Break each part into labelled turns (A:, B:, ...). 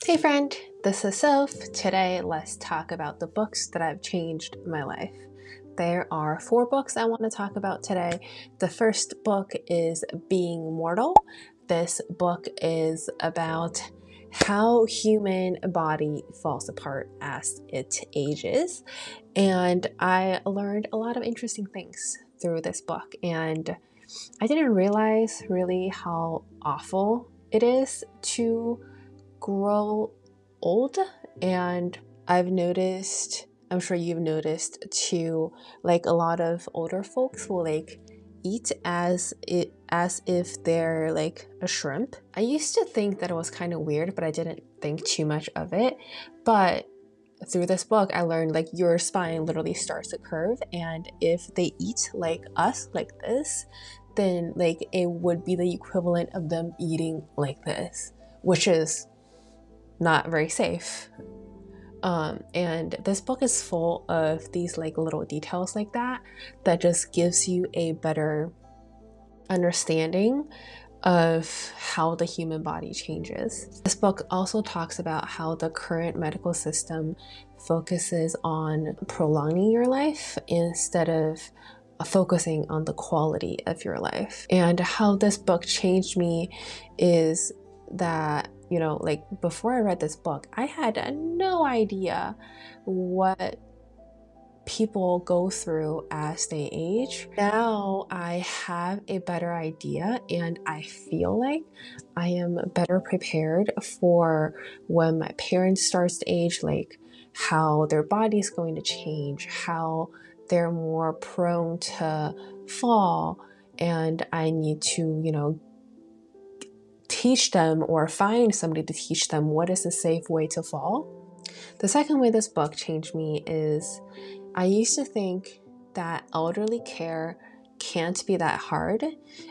A: Hey friend, this is Soph. Today, let's talk about the books that have changed my life. There are 4 books I want to talk about today. The first book is Being Mortal. This book is about how human body falls apart as it ages. And I learned a lot of interesting things through this book. And I didn't realize really how awful it is to grow old. And I've noticed, I'm sure you've noticed too, like a lot of older folks will eat as if they're like a shrimp. I used to think that it was kind of weird, but I didn't think too much of it. But through this book, I learned like your spine literally starts to curve, and if they eat like us, like this, then like it would be the equivalent of them eating like this, which is not very safe. And this book is full of these like little details like that just gives you a better understanding of how the human body changes. This book also talks about how the current medical system focuses on prolonging your life instead of focusing on the quality of your life. And how this book changed me is that, like before I read this book, I had no idea what people go through as they age. Now I have a better idea, and I feel like I am better prepared for when my parents start to age, like how their body's going to change, how they're more prone to fall, and I need to, teach them or find somebody to teach them what is a safe way to fall. The second way this book changed me is I used to think that elderly care can't be that hard.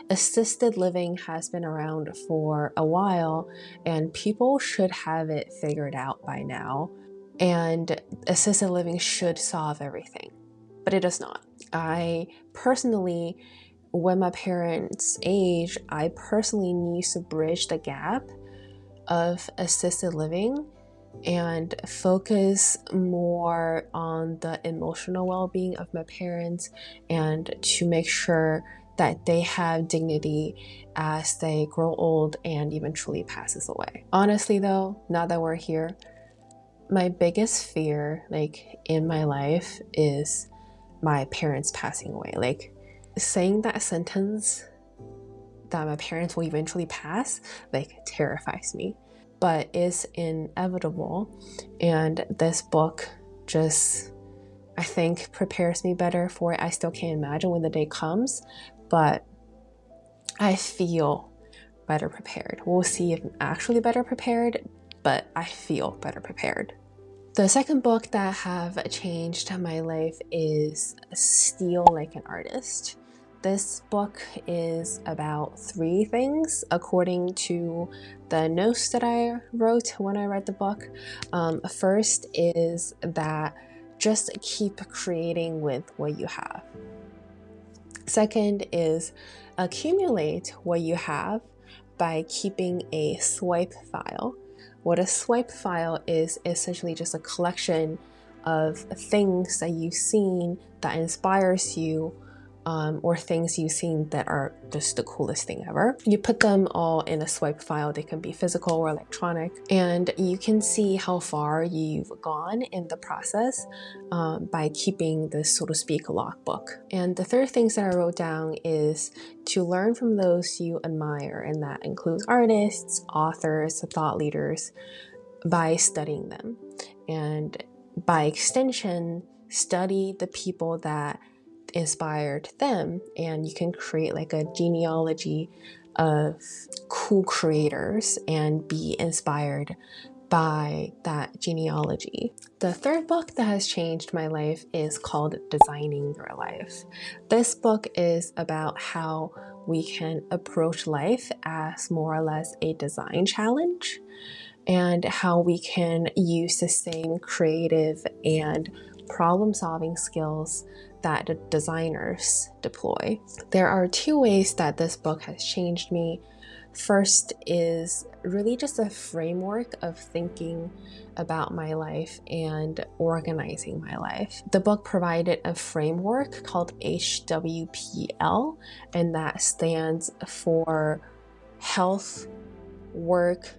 A: Assisted living has been around for a while, and people should have it figured out by now. And assisted living should solve everything, but it does not. When my parents age, I personally need to bridge the gap of assisted living and focus more on the emotional well-being of my parents, and to make sure that they have dignity as they grow old and eventually passes away. Honestly though, now that we're here, my biggest fear in my life is my parents passing away. Saying that sentence, that my parents will eventually pass, terrifies me, but it's inevitable. And this book just, I think, prepares me better for it. I still can't imagine when the day comes, but I feel better prepared. We'll see if I'm actually better prepared, but I feel better prepared. The second book that have changed my life is Steal Like an Artist. This book is about 3 things according to the notes that I wrote when I read the book. First is that just keep creating with what you have. Second is accumulate what you have by keeping a swipe file. What a swipe file is essentially just a collection of things that you've seen that inspires you, or things you've seen that are just the coolest thing ever. You put them all in a swipe file. They can be physical or electronic, and you can see how far you've gone in the process by keeping this, so to speak, logbook. And the third things that I wrote down is to learn from those you admire, and that includes artists, authors, thought leaders, by studying them. And by extension, study the people that inspired them, and you can create a genealogy of cool creators and be inspired by that genealogy. The third book that has changed my life is called Designing Your Life. This book is about how we can approach life as more or less a design challenge, and how we can use the same creative and problem-solving skills that the designers deploy. There are 2 ways that this book has changed me. First is really just a framework of thinking about my life and organizing my life. The book provided a framework called HWPL, and that stands for health, work,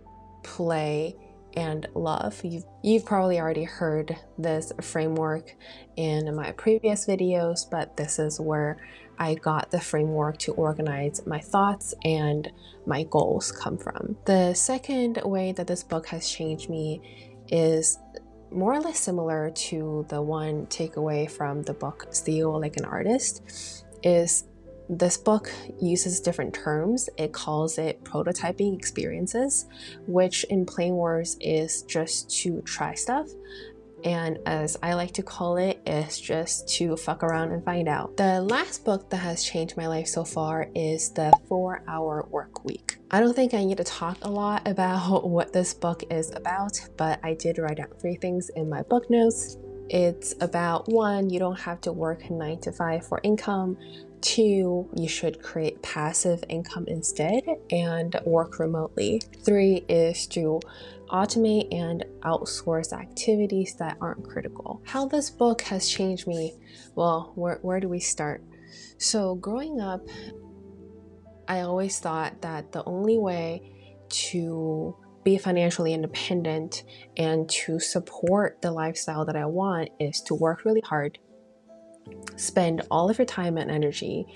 A: play, and love. You've probably already heard this framework in my previous videos, but this is where I got the framework to organize my thoughts and my goals come from. The second way that this book has changed me is more or less similar to the one takeaway from the book Steal Like an Artist. Is this book uses different terms. It calls it prototyping experiences, which in plain words is just to try stuff. And as I like to call it, it's just to fuck around and find out. The last book that has changed my life so far is The 4-Hour Workweek. I don't think I need to talk a lot about what this book is about, but I did write out 3 things in my book notes. It's about 1, you don't have to work 9 to 5 for income. 2, you should create passive income instead and work remotely. 3 is to automate and outsource activities that aren't critical. How this book has changed me, well, where do we start? So growing up, I always thought that the only way to be financially independent and to support the lifestyle that I want is to work really hard, spend all of your time and energy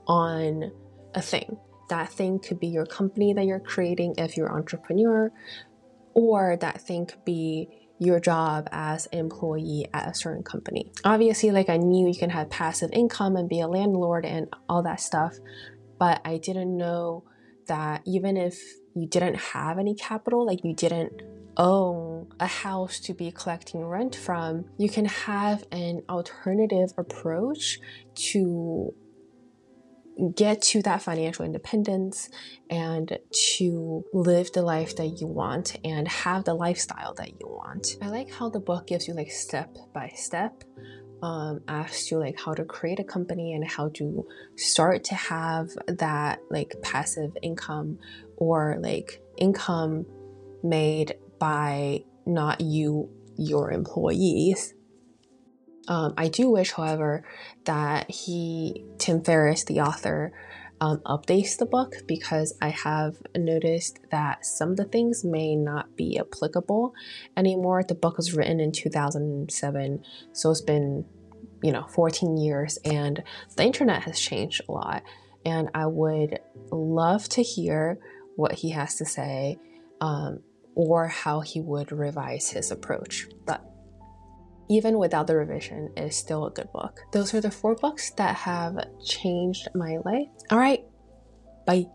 A: on a thing. That thing could be your company that you're creating if you're an entrepreneur, or that thing could be your job as an employee at a certain company. Obviously, like, I knew you can have passive income and be a landlord and all that stuff, but I didn't know that even if you didn't have any capital, like you didn't own a house to be collecting rent from, you can have an alternative approach to get to that financial independence and to live the life that you want and have the lifestyle that you want. I like how the book gives you like step by step as to like how to create a company and how to start to have that like passive income or like income made by not you, your employees. I do wish, however, that Tim Ferriss, the author, updates the book, because I have noticed that some of the things may not be applicable anymore. The book was written in 2007, so it's been 14 years, and the internet has changed a lot, and I would love to hear what he has to say, or how he would revise his approach. But even without the revision, it's still a good book. Those are the 4 books that have changed my life. All right, bye.